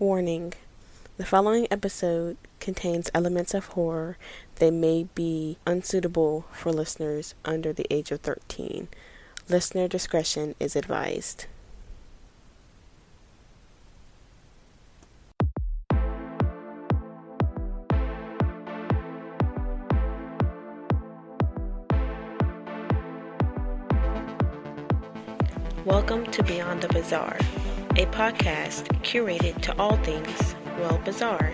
Warning: the following episode contains elements of horror that may be unsuitable for listeners under the age of 13. Listener discretion is advised. Welcome to Beyond the Bizarre, a podcast curated to all things, bizarre.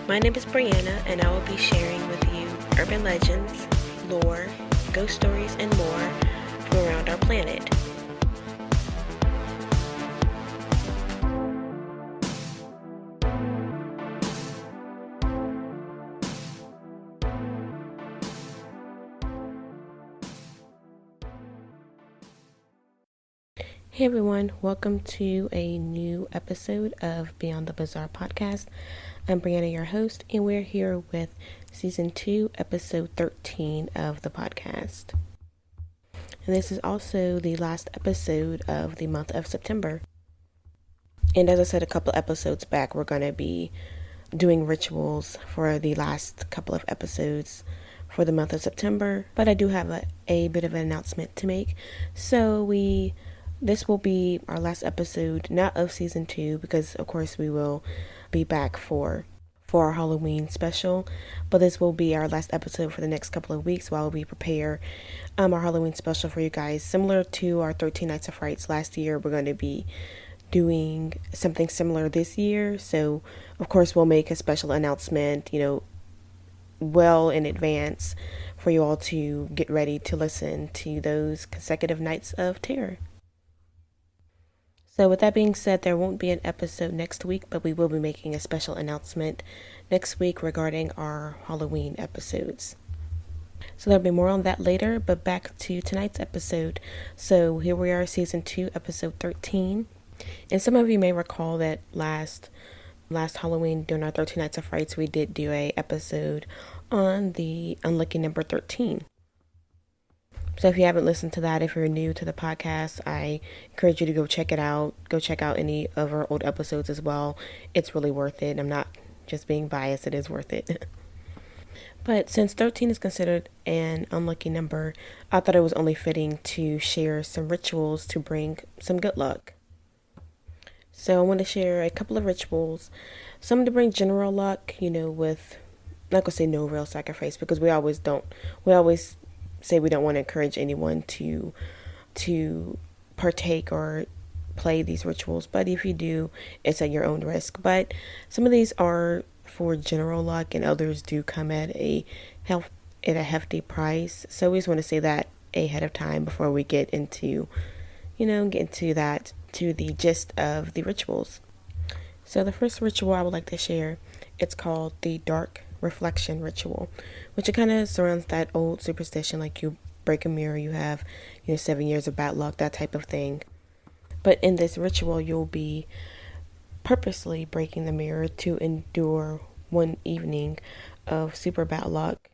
My name is Brianna, and I will be sharing with you urban legends, lore, ghost stories, and more from around our planet. Hey everyone, welcome to a new episode of Beyond the Bizarre podcast. I'm Brianna, your host, and we're here with Season 2, Episode 13 of the podcast. And this is also the last episode of the month of September. And as I said a couple episodes back, we're going to be doing rituals for the last couple of episodes for the month of September. But I do have a bit of an announcement to make. This will be our last episode, not of season 2, because of course we will be back for our Halloween special, but this will be our last episode for the next couple of weeks while we prepare our Halloween special for you guys. Similar to our 13 Nights of Frights last year, we're going to be doing something similar this year, so of course we'll make a special announcement, well in advance for you all to get ready to listen to those consecutive nights of terror. So with that being said, there won't be an episode next week, but we will be making a special announcement next week regarding our Halloween episodes. So there'll be more on that later, but back to tonight's episode. So here we are, Season 2, Episode 13. And some of you may recall that last Halloween, during our 13 Nights of Frights, we did do a episode on the unlucky number 13. So if you haven't listened to that, if you're new to the podcast, I encourage you to go check it out. Go check out any of our old episodes as well. It's really worth it. I'm not just being biased. It is worth it. But since 13 is considered an unlucky number, I thought it was only fitting to share some rituals to bring some good luck. So I want to share a couple of rituals. Some to bring general luck, with, I'm not going to say no real sacrifice, because we always say we don't want to encourage anyone to partake or play these rituals, but if you do, it's at your own risk. But some of these are for general luck, and others do come at a hefty price. So we just want to say that ahead of time before we get into the gist of the rituals. So the first ritual I would like to share, it's called the dark reflection ritual, which it kind of surrounds that old superstition, like you break a mirror, you have 7 years of bad luck, that type of thing. But in this ritual, you'll be purposely breaking the mirror to endure one evening of super bad luck.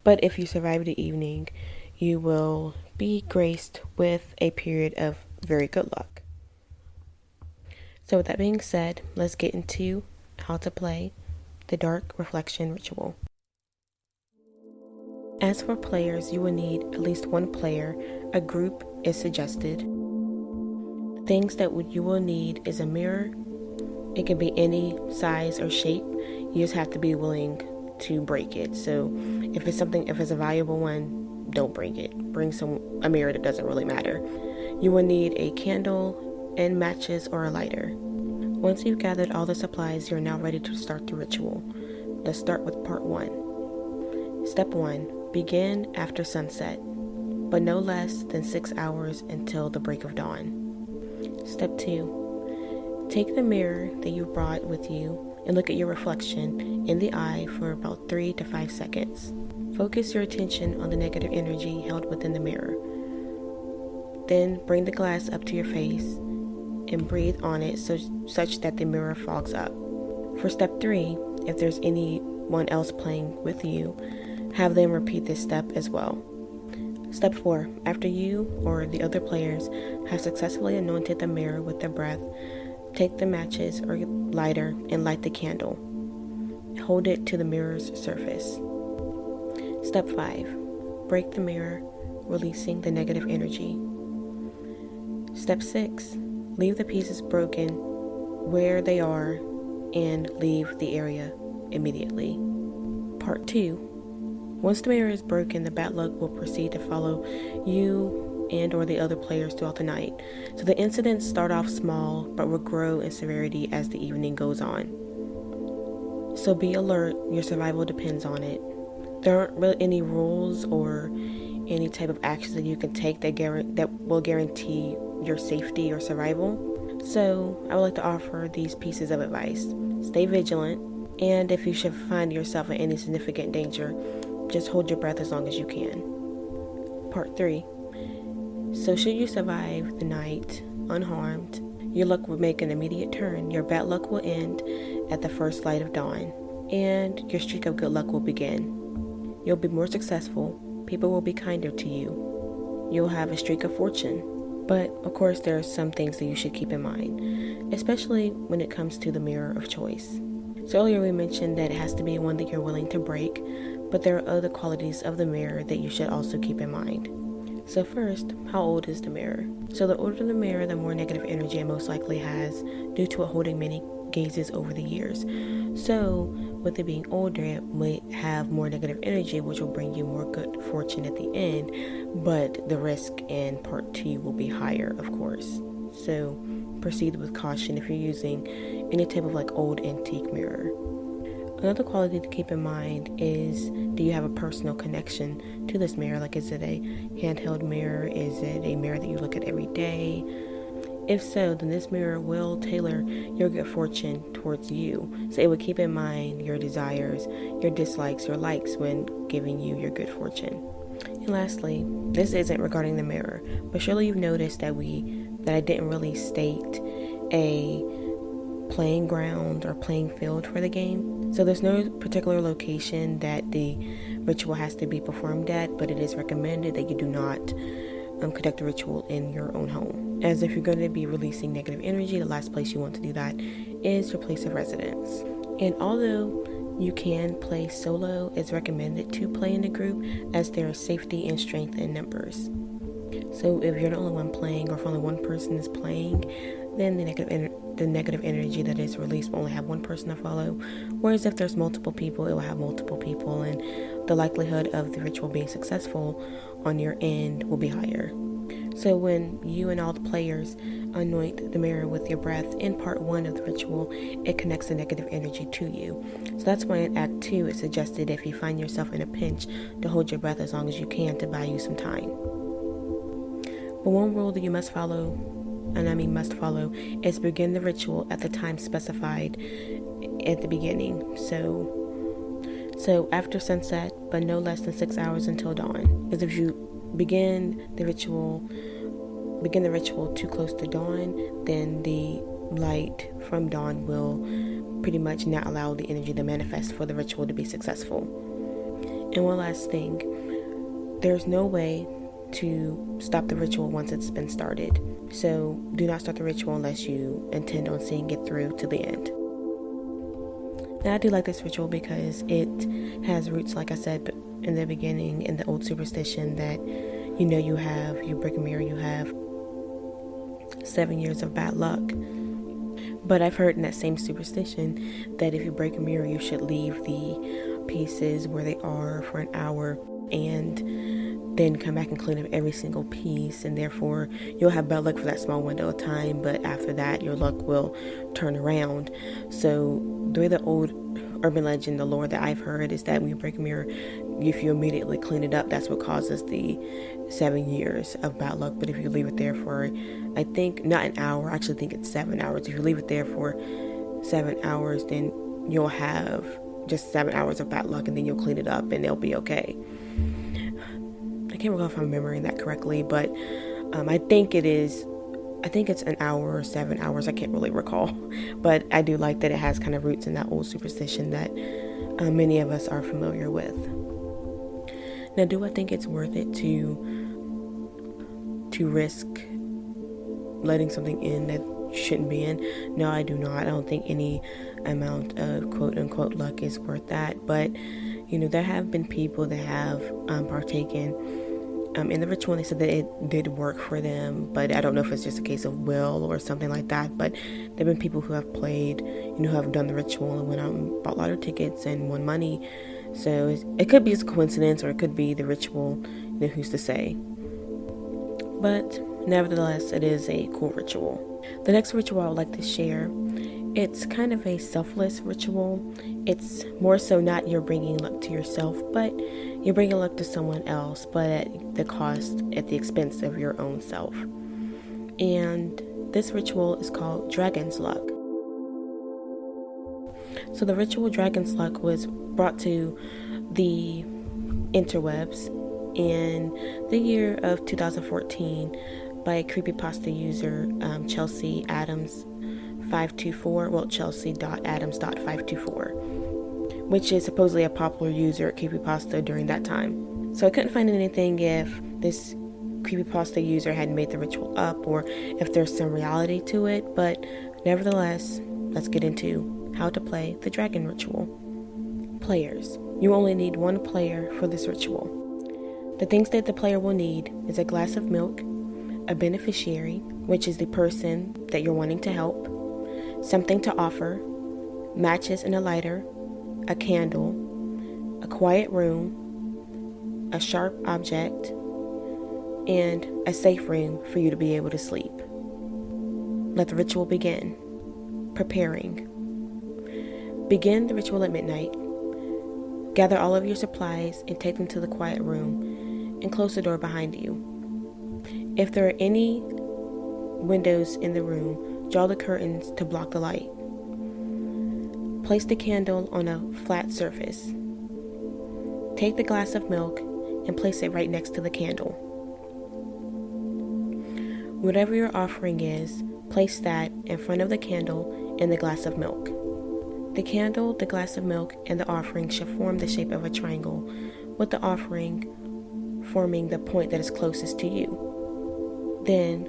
But if you survive the evening, you will be graced with a period of very good luck. So with that being said, let's get into how to play the dark reflection ritual. As for players, you will need at least one player. A group is suggested. Things that you will need is a mirror. It can be any size or shape. You just have to be willing to break it. So if it's a valuable one, don't break it. Bring a mirror that doesn't really matter. You will need a candle and matches or a lighter. Once you've gathered all the supplies, you're now ready to start the ritual. Let's start with part 1. Step 1. Begin after sunset, but no less than 6 hours until the break of dawn. Step 2. Take the mirror that you brought with you and look at your reflection in the eye for about 3 to 5 seconds. Focus your attention on the negative energy held within the mirror. Then bring the glass up to your face and breathe on it such that the mirror fogs up. For step 3, if there's anyone else playing with you, have them repeat this step as well. Step 4, after you or the other players have successfully anointed the mirror with their breath, Take the matches or lighter and light the candle. Hold it to the mirror's surface. Step 5. Break the mirror, releasing the negative energy. Step 6. Leave the pieces broken where they are and leave the area immediately. Part 2. Once the mirror is broken, the bad luck will proceed to follow you and or the other players throughout the night. So the incidents start off small but will grow in severity as the evening goes on. So be alert, your survival depends on it. There aren't really any rules or any type of actions that you can take that will guarantee your safety or survival. So I would like to offer these pieces of advice. Stay vigilant, and if you should find yourself in any significant danger, just hold your breath as long as you can. Part 3. So should you survive the night unharmed, your luck will make an immediate turn. Your bad luck will end at the first light of dawn, and your streak of good luck will begin. You'll be more successful. People will be kinder to you. You'll have a streak of fortune. But, of course, there are some things that you should keep in mind, especially when it comes to the mirror of choice. So earlier we mentioned that it has to be one that you're willing to break, but there are other qualities of the mirror that you should also keep in mind. So first, how old is the mirror? So the older the mirror, the more negative energy it most likely has due to it holding many gazes over the years. So with it being older, it might have more negative energy, which will bring you more good fortune at the end, but the risk in part 2 will be higher, of course. So proceed with caution if you're using any type of old antique mirror. Another quality to keep in mind is, do you have a personal connection to this mirror? Is it a handheld mirror? Is it a mirror that you look at every day? If so, then this mirror will tailor your good fortune towards you. So it would keep in mind your desires, your dislikes, your likes when giving you your good fortune. And lastly, this isn't regarding the mirror, but surely you've noticed that I didn't really state a playing ground or playing field for the game. So there's no particular location that the ritual has to be performed at, but it is recommended that you do not conduct the ritual in your own home. As if you're going to be releasing negative energy, the last place you want to do that is your place of residence. And although you can play solo, it's recommended to play in a group as there is safety and strength in numbers. So if you're the only one playing, or if only one person is playing, then the negative energy that is released will only have one person to follow. Whereas if there's multiple people, it will have multiple people, and the likelihood of the ritual being successful on your end will be higher. So when you and all the players anoint the mirror with your breath in part 1 of the ritual, it connects the negative energy to you. So that's why in Act 2 it's suggested, if you find yourself in a pinch, to hold your breath as long as you can to buy you some time. But one rule that you must follow, and I mean must follow, is begin the ritual at the time specified at the beginning. So after sunset, but no less than 6 hours until dawn. Because if you begin the ritual too close to dawn, then the light from dawn will pretty much not allow the energy to manifest for the ritual to be successful. And one last thing, there's no way to stop the ritual once it's been started. So do not start the ritual unless you intend on seeing it through to the end. Now I do like this ritual because it has roots, like I said in the beginning, in the old superstition that you break a mirror, you have 7 years of bad luck. But I've heard in that same superstition that if you break a mirror, you should leave the pieces where they are for an hour and then come back and clean up every single piece, and therefore you'll have bad luck for that small window of time, but after that your luck will turn around. So the way the old urban legend, the lore that I've heard, is that when you break a mirror, if you immediately clean it up, that's what causes the 7 years of bad luck. But if you leave it there for, I think, not an hour, I actually think it's 7 hours. If you leave it there for 7 hours, then you'll have just 7 hours of bad luck, and then you'll clean it up and it'll be okay. I can't recall if I'm remembering that correctly, but I think it's an hour or 7 hours. I can't really recall, but I do like that it has kind of roots in that old superstition that many of us are familiar with. Now, do I think it's worth it to risk letting something in that shouldn't be in. No, I do not. I don't think any amount of quote-unquote luck is worth that. But, there have been people that have partaken in the ritual, and they said that it did work for them. But I don't know if it's just a case of will or something like that. But there have been people who have played, who have done the ritual and went out and bought lottery tickets and won money. So it could be just a coincidence, or it could be the ritual, who's to say. But nevertheless, it is a cool ritual. The next ritual I would like to share, it's kind of a selfless ritual. It's more so not you're bringing luck to yourself, but you're bringing luck to someone else, but at the expense of your own self. And this ritual is called Dragon's Luck. So the ritual Dragon's Luck was brought to the interwebs in the year of 2014 by a creepypasta user, Chelsea Adams 524, Chelsea.adams.524, which is supposedly a popular user at creepypasta during that time. So I couldn't find anything if this creepypasta user had made the ritual up or if there's some reality to it, but nevertheless, let's get into how to play the dragon ritual. Players. You only need one player for this ritual. The things that the player will need is a glass of milk, a beneficiary, which is the person that you're wanting to help, something to offer, matches and a lighter, a candle, a quiet room, a sharp object, and a safe room for you to be able to sleep. Let the ritual begin. Preparing. Begin the ritual at midnight. Gather all of your supplies and take them to the quiet room and close the door behind you. If there are any windows in the room, draw the curtains to block the light. Place the candle on a flat surface. Take the glass of milk and place it right next to the candle. Whatever your offering is, place that in front of the candle and the glass of milk. The candle, the glass of milk, and the offering should form the shape of a triangle, with the offering forming the point that is closest to you. Then,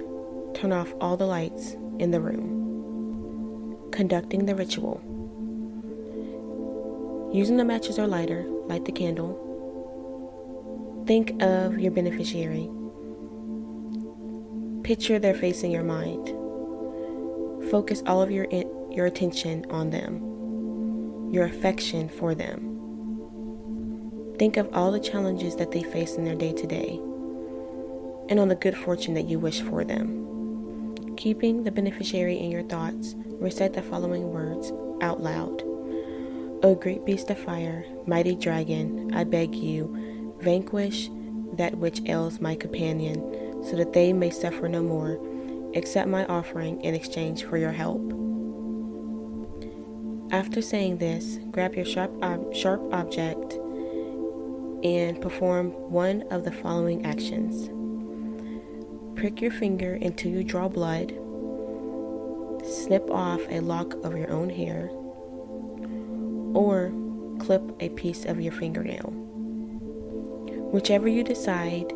turn off all the lights in the room. Conducting the ritual. Using the matches or lighter, light the candle. Think of your beneficiary. Picture their face in your mind. Focus all of your attention on them, your affection for them. Think of all the challenges that they face in their day-to-day, and on the good fortune that you wish for them. Keeping the beneficiary in your thoughts, recite the following words out loud. O great beast of fire, mighty dragon, I beg you, vanquish that which ails my companion, so that they may suffer no more. Accept my offering in exchange for your help. After saying this, grab your sharp object and perform one of the following actions. Prick your finger until you draw blood. Snip off a lock of your own hair, or clip a piece of your fingernail. Whichever you decide,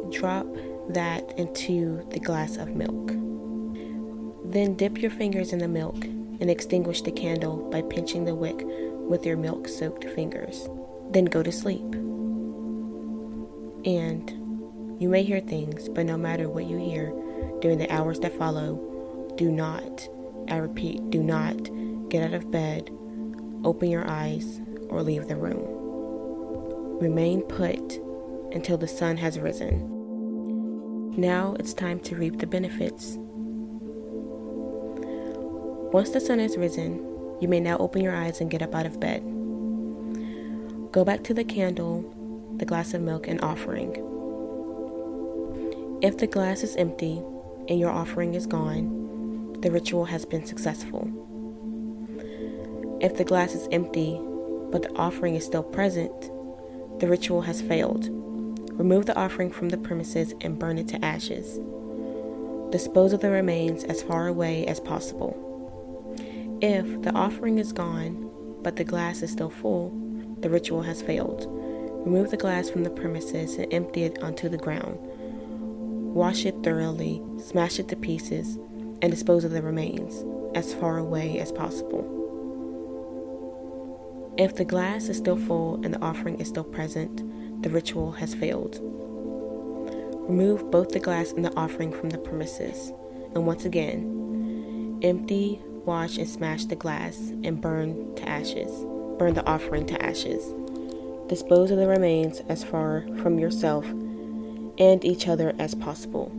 drop that into the glass of milk. Then dip your fingers in the milk and extinguish the candle by pinching the wick with your milk-soaked fingers. Then go to sleep. And you may hear things, but no matter what you hear during the hours that follow, do not, I repeat, do not get out of bed, open your eyes, or leave the room. Remain put until the sun has risen. Now it's time to reap the benefits. Once the sun has risen, you may now open your eyes and get up out of bed. Go back to the candle, the glass of milk, and offering. If the glass is empty and your offering is gone, the ritual has been successful. If the glass is empty, but the offering is still present, the ritual has failed. Remove the offering from the premises and burn it to ashes. Dispose of the remains as far away as possible. If the offering is gone, but the glass is still full, the ritual has failed. Remove the glass from the premises and empty it onto the ground. Wash it thoroughly, smash it to pieces, and dispose of the remains as far away as possible. If the glass is still full and the offering is still present, the ritual has failed. Remove both the glass and the offering from the premises, and once again, empty, wash, and smash the glass and burn the offering to ashes. Dispose of the remains as far from yourself and each other as possible.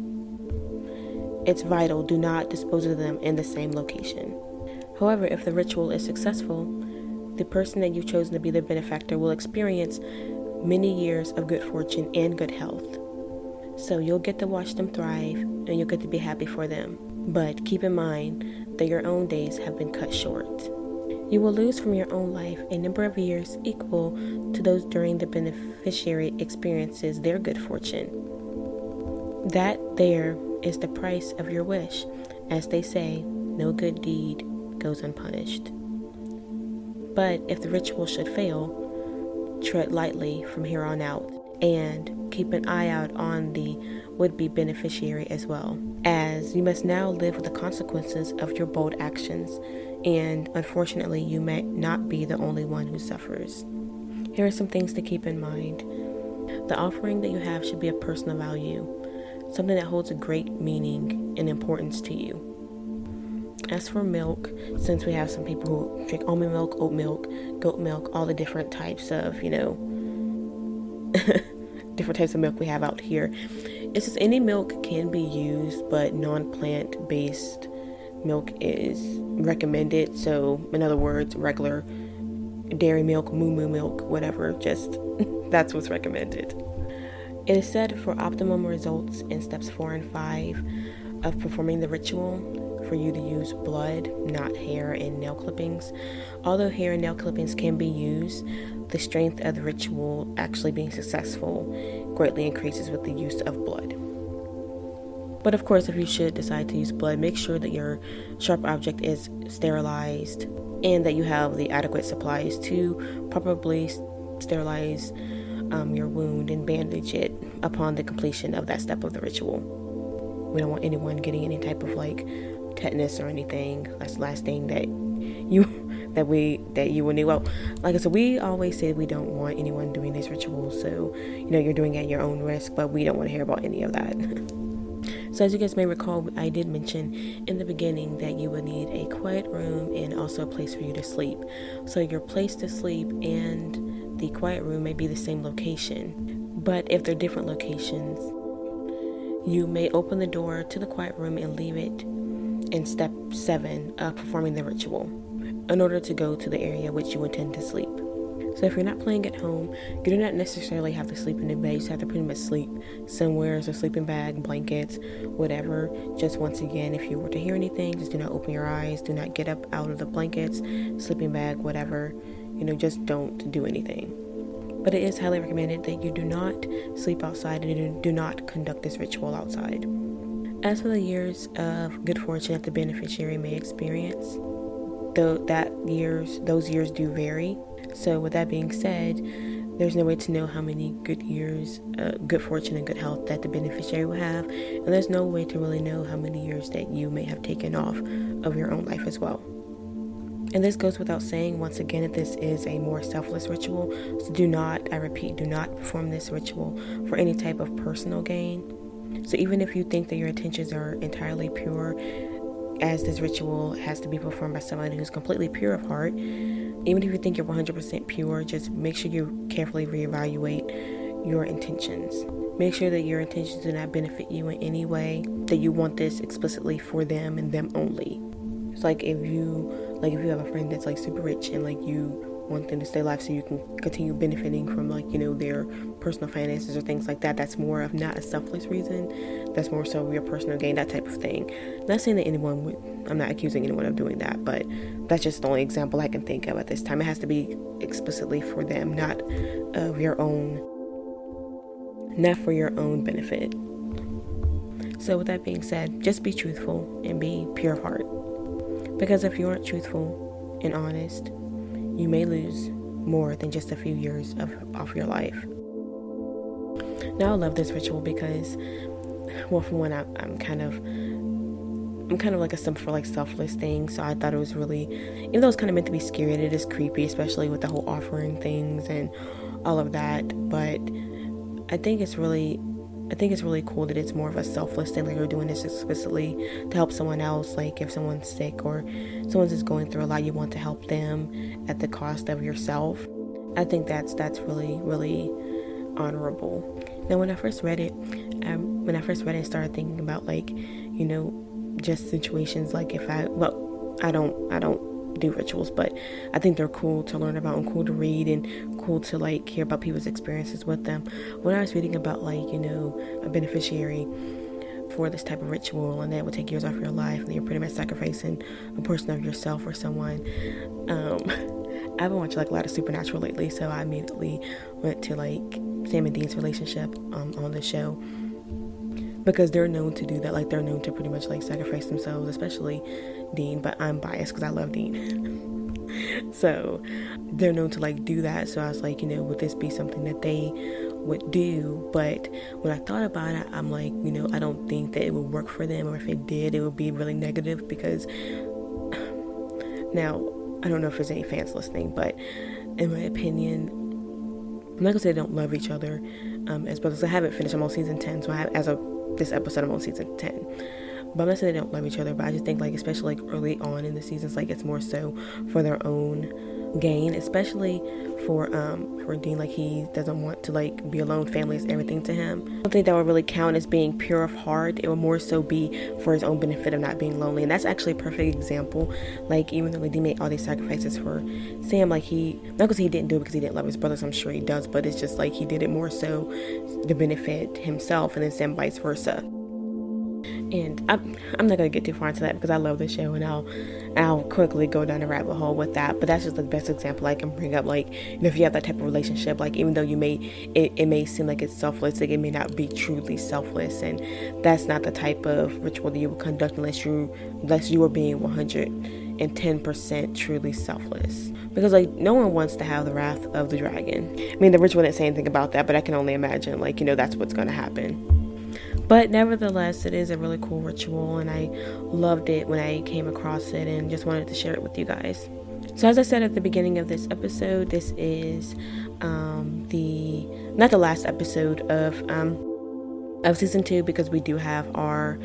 It's vital, do not dispose of them in the same location. However, if the ritual is successful, the person that you've chosen to be the benefactor will experience many years of good fortune and good health. So you'll get to watch them thrive and you'll get to be happy for them. But keep in mind that your own days have been cut short. You will lose from your own life a number of years equal to those during the beneficiary experiences their good fortune. That there is the price of your wish. As they say, no good deed goes unpunished. But if the ritual should fail, tread lightly from here on out and keep an eye out on the would-be beneficiary as well, as you must now live with the consequences of your bold actions, and unfortunately you may not be the only one who suffers. Here are some things to keep in mind. The offering that you have should be of personal value, something that holds a great meaning and importance to you. As for milk, since we have some people who drink almond milk, oat milk, goat milk, all the different types of, different types of milk we have out here. It's just any milk can be used, but non-plant based milk is recommended. So in other words, regular dairy milk, moo milk, whatever, just that's what's recommended. It is said for optimum results in steps 4 and 5 of performing the ritual, for you to use blood, not hair and nail clippings. Although hair and nail clippings can be used, the strength of the ritual actually being successful greatly increases with the use of blood. But of course, if you should decide to use blood, make sure that your sharp object is sterilized and that you have the adequate supplies to properly sterilize your wound and bandage it upon the completion of that step of the ritual. We don't want anyone getting any type of tetanus or anything. That's the last thing that you will need. Well, like I said, we always say we don't want anyone doing these rituals, so you're doing it at your own risk, but we don't want to hear about any of that. So as you guys may recall, I did mention in the beginning that you would need a quiet room and also a place for you to sleep. So your place to sleep and the quiet room may be the same location, but if they're different locations, you may open the door to the quiet room and leave it in step 7 of performing the ritual in order to go to the area which you intend to sleep. So if you're not playing at home, you do not necessarily have to sleep in the bed. You just have to pretty much sleep somewhere, so sleeping bag, blankets, whatever. Just once again, if you were to hear anything, just do not open your eyes, do not get up out of the blankets, sleeping bag, whatever. Just don't do anything. But it is highly recommended that you do not sleep outside and you do not conduct this ritual outside. As for the years of good fortune that the beneficiary may experience, those years do vary. So with that being said, there's no way to know how many good years, good fortune and good health that the beneficiary will have, and there's no way to really know how many years that you may have taken off of your own life as well. And this goes without saying, once again, that this is a more selfless ritual. So do not perform this ritual for any type of personal gain. So even if you think that your intentions are entirely pure, as this ritual has to be performed by someone who's completely pure of heart, even if you think you're 100% pure, just make sure you carefully reevaluate your intentions. Make sure that your intentions do not benefit you in any way, that you want this explicitly for them and them only. It's if you have a friend that's super rich and you want them to stay alive so you can continue benefiting from their personal finances or things like that. That's more of not a selfless reason. That's more so your personal gain, that type of thing. Not saying that I'm not accusing anyone of doing that, but that's just the only example I can think of at this time. It has to be explicitly for them, not for your own benefit. So with that being said, just be truthful and be pure of heart. Because if you aren't truthful and honest, you may lose more than just a few years of your life. Now I love this ritual because, well, for one, I'm kind of I'm kind of like a simp for like selfless things, so I thought it was really, even though it's kind of meant to be scary and it is creepy, especially with the whole offering things and all of that, but I think it's really cool that it's more of a selfless thing. Like, you're doing this explicitly to help someone else. Like, if someone's sick or someone's just going through a lot, you want to help them at the cost of yourself. I think that's really, really honorable. Now, when I first read it, I started thinking about, like, you know, just situations like if I don't do rituals, but I think they're cool to learn about and cool to read and cool to like hear about people's experiences with them. When I was reading about, like, you know, a beneficiary for this type of ritual and that would take years off your life and you're pretty much sacrificing a portion of yourself for someone, I've been watching like a lot of Supernatural lately, so I immediately went to like Sam and Dean's relationship on the show, because they're known to do that. Like, they're known to pretty much like sacrifice themselves, especially Dean, but I'm biased because I love Dean. So they're known to like do that. So I was like, you know, would this be something that they would do? But when I thought about it, I'm like, you know, I don't think that it would work for them, or if it did, it would be really negative, because now I don't know if there's any fans listening, but in my opinion, I'm not gonna say they don't love each other as brothers. I haven't finished. I'm on season 10, so I have, as of this episode, I'm on season 10. But I'm not saying they don't love each other, but I just think, like, especially like early on in the seasons, like, it's more so for their own gain, especially for Dean. Like, he doesn't want to like be alone. Family is everything to him. I don't think that would really count as being pure of heart. It would more so be for his own benefit of not being lonely. And that's actually a perfect example. Like, even though like Dean made all these sacrifices for Sam, like, he, not because he didn't do it because he didn't love his brothers, I'm sure he does, but it's just like he did it more so to benefit himself, and then Sam vice versa. And I'm not gonna get too far into that because I love the show, and I'll quickly go down the rabbit hole with that. But that's just the best example I can bring up. Like, you know, if you have that type of relationship, like, even though it may seem like it's selfless, like, it may not be truly selfless, and that's not the type of ritual that you will conduct unless you are being 110% truly selfless. Because like, no one wants to have the wrath of the dragon. I mean, the ritual didn't say anything about that, but I can only imagine, like, you know, that's what's gonna happen. But nevertheless, it is a really cool ritual, and I loved it when I came across it and just wanted to share it with you guys. So as I said at the beginning of this episode, this is not the last episode of season 2, because we do have our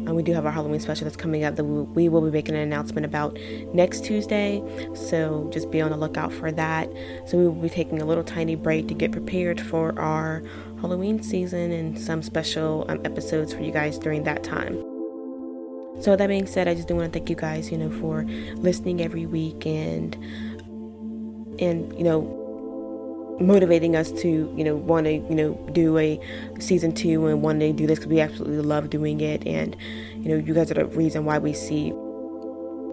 Halloween special that's coming up that we will be making an announcement about next Tuesday. So just be on the lookout for that. So we will be taking a little tiny break to get prepared for our Halloween season and some special episodes for you guys during that time. So that being said, I just do want to thank you guys, you know, for listening every week and you know, motivating us to, you know, want to, you know, do a season 2 and want to do this, because we absolutely love doing it. And, you know, you guys are the reason why we see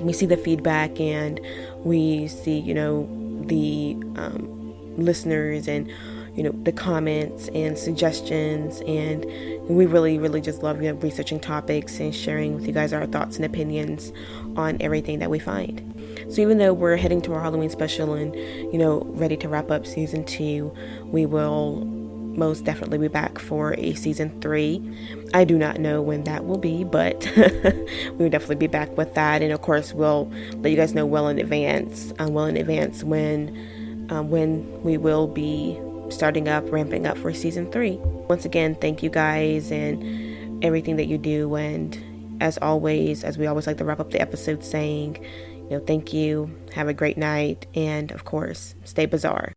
the feedback, and we see, you know, the listeners, and, you know, the comments and suggestions, and we really, really just love, you know, researching topics and sharing with you guys our thoughts and opinions on everything that we find. So even though we're heading to our Halloween special and, you know, ready to wrap up season 2, we will most definitely be back for a season 3. I do not know when that will be, but we will definitely be back with that. And of course, we'll let you guys know well in advance when we will be ramping up for season 3. Once again, thank you guys and everything that you do. And as always, as we always like to wrap up the episode saying, you know, thank you, have a great night, and of course, stay bizarre.